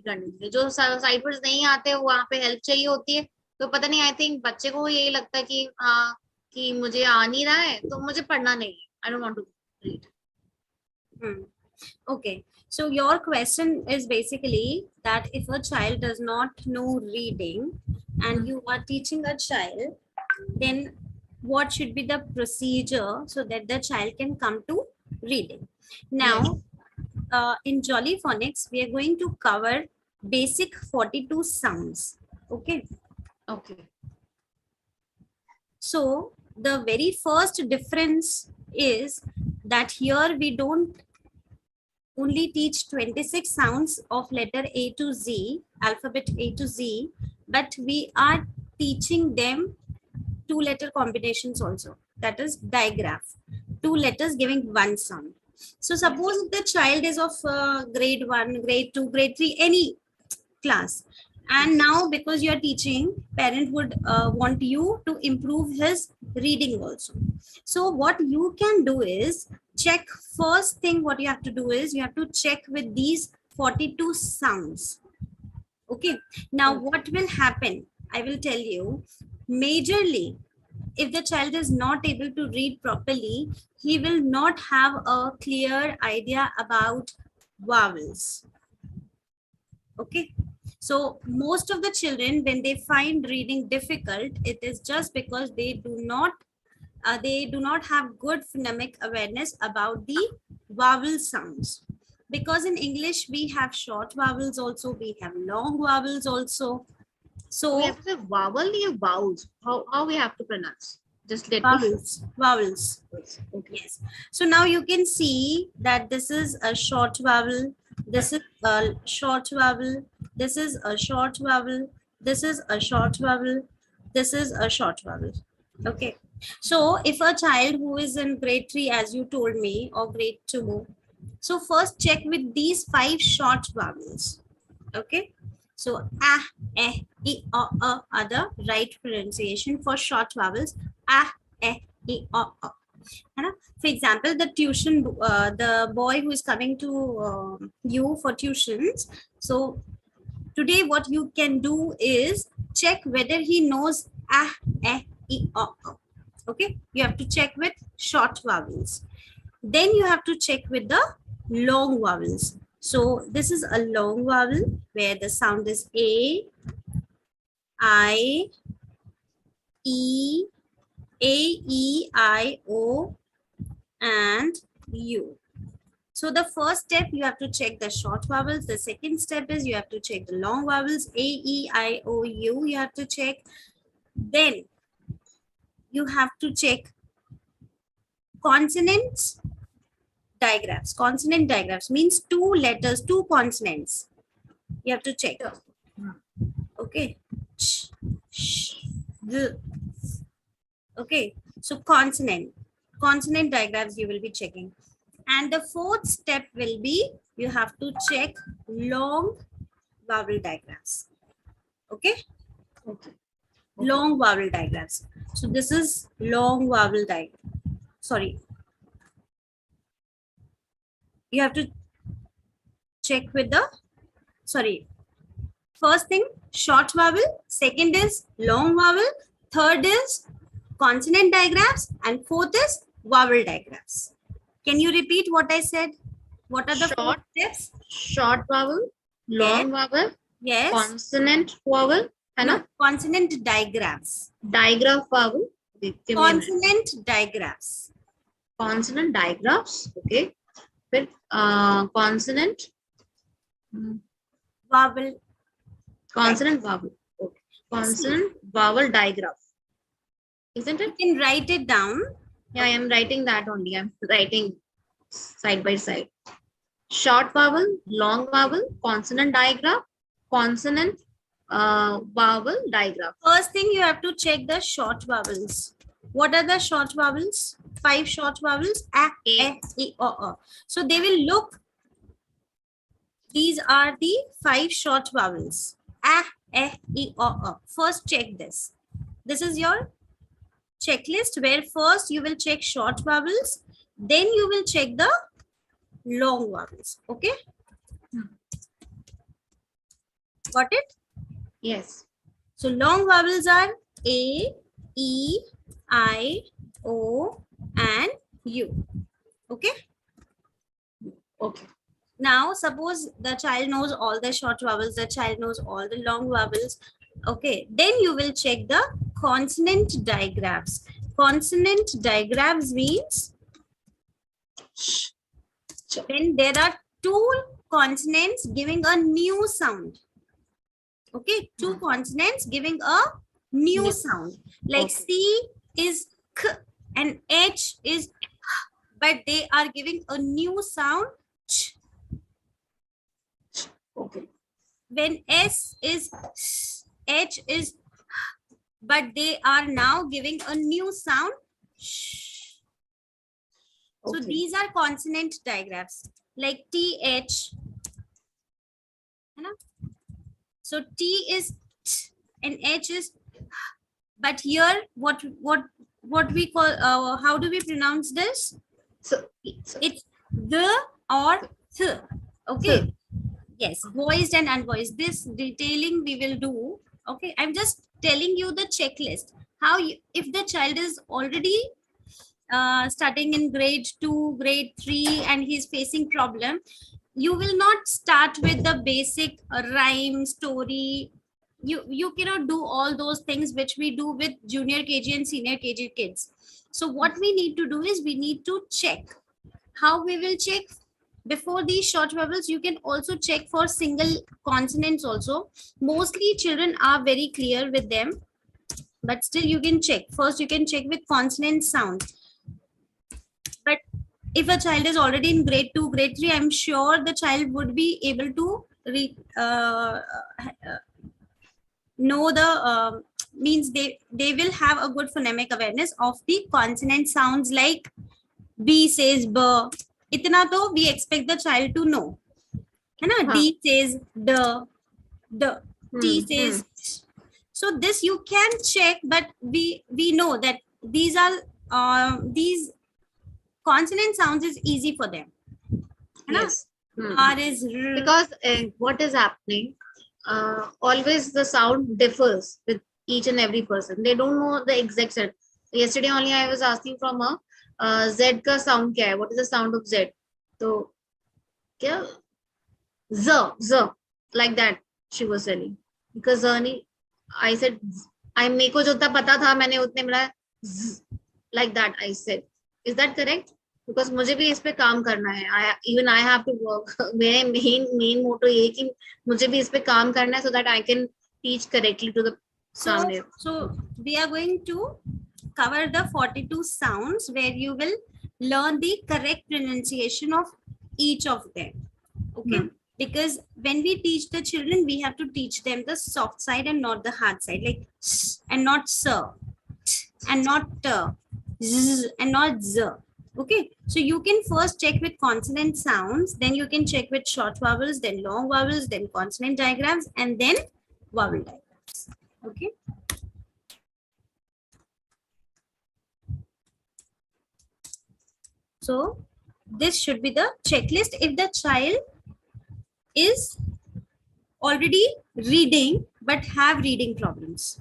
करने के लिए, जो साइड वर्ड्स नहीं आते वहां पे हेल्प चाहिए होती है। तो पता नहीं, आई थिंक बच्चे को यही लगता है कि हाँ, कि मुझे आ नहीं रहा है तो मुझे पढ़ना नहीं है, I don't want to read. Okay, so your question is basically that if a child does not know reading and you are teaching a child, then what should be the procedure so that the child can come to reading? Yes. Now, in Jolly Phonics, we are going to cover basic 42 sounds. Okay. Okay. So the very first difference is that here we don't only teach 26 sounds of letter A to Z, alphabet A to Z, but we are teaching them 2-letter combinations also. That is digraph. 2 letters giving one sound. So suppose if the child is of grade 1, grade 2, grade 3, any class, and now because you are teaching, parent would want you to improve his reading also. So what you can do is check. First thing what you have to do is you have to check with these 42 sounds. Okay, now what will happen, I will tell you. Majorly, if the child is not able to read properly, he will not have a clear idea about vowels. Okay, so most of the children, when they find reading difficult, it is just because they do not have good phonemic awareness about the vowel sounds. Because in English we have short vowels also, we have long vowels also. So we have to say vowel or vowels. How we have to pronounce? Just let vowels. Okay. Yes. So now you can see that this is a short vowel. This is a short vowel. This is a short vowel. This is a short vowel. This is a short vowel. Okay. So if a child who is in grade 3, as you told me, or grade 2, so first check with these 5 short vowels. Okay. So ah, eh, e, o, are the right pronunciation for short vowels. Ah, eh, e, o. For example, the tuition, the boy who is coming to you for tuitions. So today what you can do is check whether he knows ah, eh, e, o. Okay, you have to check with short vowels. Then you have to check with the long vowels. So this is a long vowel where the sound is A, I, E, I, O, and U. So the first step, you have to check the short vowels. The second step is you have to check the long vowels, A, E, I, O, U. You have to check. Then you have to check consonants digraphs. Consonant digraphs means 2 letters, 2 consonants. You have to check. Okay. Sh, sh, g. Okay. So consonant digraphs you will be checking. And the fourth step will be you have to check long vowel digraphs. Okay. Long vowel digraphs. So this is long vowel diagram. Sorry. You have to check with the, sorry. First thing, short vowel. Second is long vowel. Third is consonant digraphs. And fourth is vowel digraphs. Can you repeat what I said? What are the four steps? Short vowel, long vowel, yes, consonant vowel, no, consonant digraphs. Digraph vowel. Consonant digraphs. Consonant digraphs. Okay. With consonant vowel. Consonant vowel. Okay. Consonant vowel digraph. Isn't it? You can write it down. Yeah, I am writing that only. I'm writing side by side. Short vowel, long vowel, consonant digraph, consonant vowel digraph. First thing you have to check the short vowels. What are the short vowels? 5 short vowels. A, E, O. So they will look. These are the 5 short vowels. A, E, O. First check this. This is your checklist where first you will check short vowels. Then you will check the long vowels. Okay. Got it? Yes. So long vowels are A, E, I, O, and U. Okay. Okay. Now, suppose the child knows all the short vowels, the child knows all the long vowels. Okay. Then you will check the consonant digraphs. Consonant digraphs means Sh. Ch. when there are two consonants giving a new sound. Okay, two consonants giving a new New. sound. Like Okay. C is K and H is H, but they are giving a new sound Ch. Okay. When S is S, H is H, but they are now giving a new sound Sh. So Okay. these are consonant digraphs like TH. So T is T and H is, but here what we call, how do we pronounce this? So, It's the or th. Okay. so Yes, voiced and unvoiced. This detailing we will do. Okay, I'm just telling you the checklist. How you, if the child is already starting in grade 2, grade 3, and he's facing problem, you will not start with the basic rhyme story. You cannot do all those things which we do with junior KG and senior KG kids. So what we need to do is we need to check. How we will check? Before these short vowels, you can also check for single consonants also. Mostly children are very clear with them, but still you can check. First, you can check with consonant sound. But if a child is already in grade 2, grade 3, I'm sure the child would be able to know the means they will have a good phonemic awareness of the consonant sounds. Like B says B, itna to we expect the child to know. है ना? D says the T says. So this you can check, but we know that these are these consonant sounds is easy for them. yes. R is R. Because what is happening? Always the sound differs with each and every person. They don't know the exact sound. Yesterday only I was asking from a Z ka sound kya hai? What is the sound of Z? So, kya? Z, Z, like that she was telling. Because I said, I meko jota pata tha, मैंने उतने मिला Z, like that I said. Is that correct? Because मुझे भी इस पे काम करना है. Even I have to work. मेरे main motto ये कि मुझे भी इस पे काम करना है so that I can teach correctly to the family. So we are going to cover the 42 sounds where you will learn the correct pronunciation of each of them. Okay. Because when we teach the children, we have to teach them the soft side and not the hard side, like s and not sir, and not z and not z. Okay, so you can first check with consonant sounds, then you can check with short vowels, then long vowels, then consonant diagrams, and then vowel diagrams. Okay. So this should be the checklist if the child is already reading but have reading problems.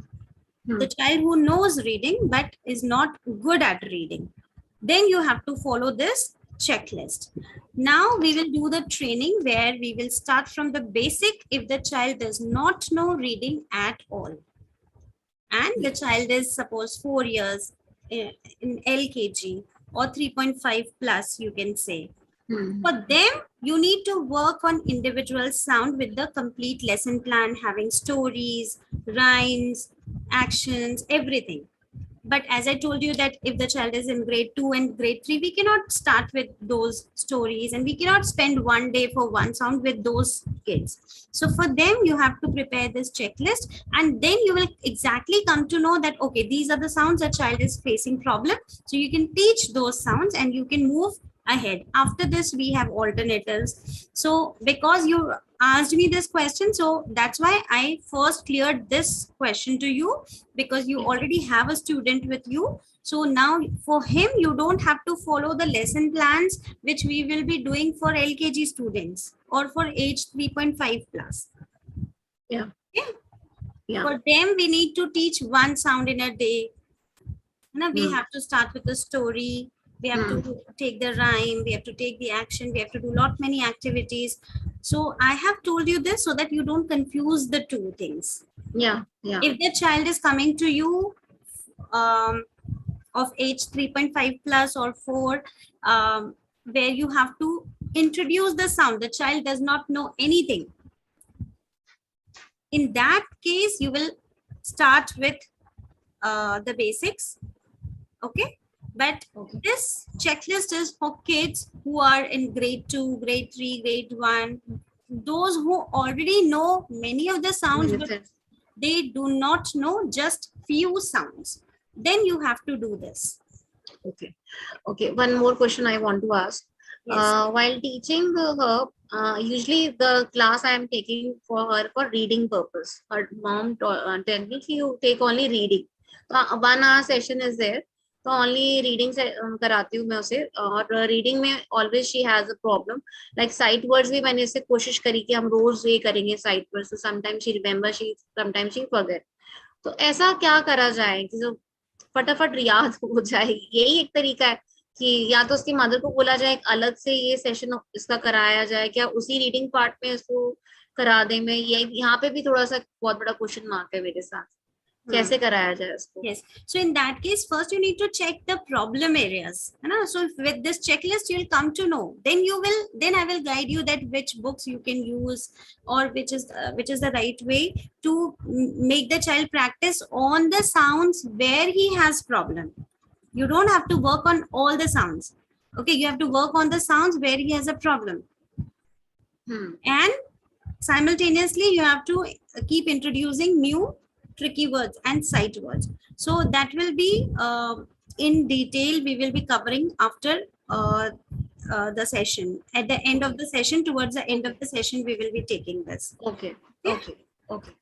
The child who knows reading but is not good at reading, then you have to follow this checklist. Now we will do the training where we will start from the basic if the child does not know reading at all. And the child is suppose 4 years in LKG or 3.5 plus, you can say. For them, you need to work on individual sound with the complete lesson plan, having stories, rhymes, actions, everything. But as I told you that if the child is in grade 2 and grade 3, we cannot start with those stories and we cannot spend one day for one sound with those kids. So for them, you have to prepare this checklist and then you will exactly come to know that, okay, these are the sounds a child is facing problem. So you can teach those sounds and you can move ahead. After this, we have alternatives. So because you asked me this question, so that's why I first cleared this question to you, because you already have a student with you. So now for him, you don't have to follow the lesson plans which we will be doing for LKG students or for age 3.5 plus. Yeah. Okay? Yeah. For them, we need to teach one sound in a day. We Hmm. have to start with the story. We have to take the rhyme. We have to take the action. We have to do lot many activities. So I have told you this so that you don't confuse the two things. Yeah. Yeah. If the child is coming to you um, of age 3.5 plus or 4, where you have to introduce the sound, the child does not know anything. In that case, you will start with the basics. Okay, but Okay. this checklist is for kids who are in grade 2, grade 3, grade 1, those who already know many of the sounds, but Benefits. they do not know just few sounds. Then you have to do this. Okay. Okay. One more question I want to ask. Yes. While teaching her, usually the class I am taking for her for reading purpose. Her mom tell me you take only reading. तो 1 hour session is there. तो only reading से कराती हूँ मैं उसे और reading में always she has a problem. Like sight words भी मैंने इससे कोशिश करी कि हम रोज ये करेंगे sight words. So sometimes she remember, sometimes she forget. तो ऐसा क्या करा जाए कि जो फटाफट याद हो जाए, यही एक तरीका है कि या तो उसकी मदर को बोला जाए एक अलग से ये सेशन इसका कराया जाए, क्या उसी रीडिंग पार्ट में इसको करा दे। मैं ये यहाँ पे भी थोड़ा सा बहुत बड़ा क्वेश्चन मार्क है मेरे साथ, कैसे कराया जाए इसको। Yes. So in that case, first you need to check the problem areas. So with this checklist, you'll come to know. Then I will guide you that which books you can use or which is the right way to make the child practice on the sounds where he has problem. You don't have to work on all the sounds. Okay, you have to work on the sounds where he has a problem. And simultaneously, you have to keep introducing new tricky words and sight words. So that will be in detail, we will be covering after the session. At the end of the session, towards the end of the session, we will be taking this. Okay. Okay. Okay.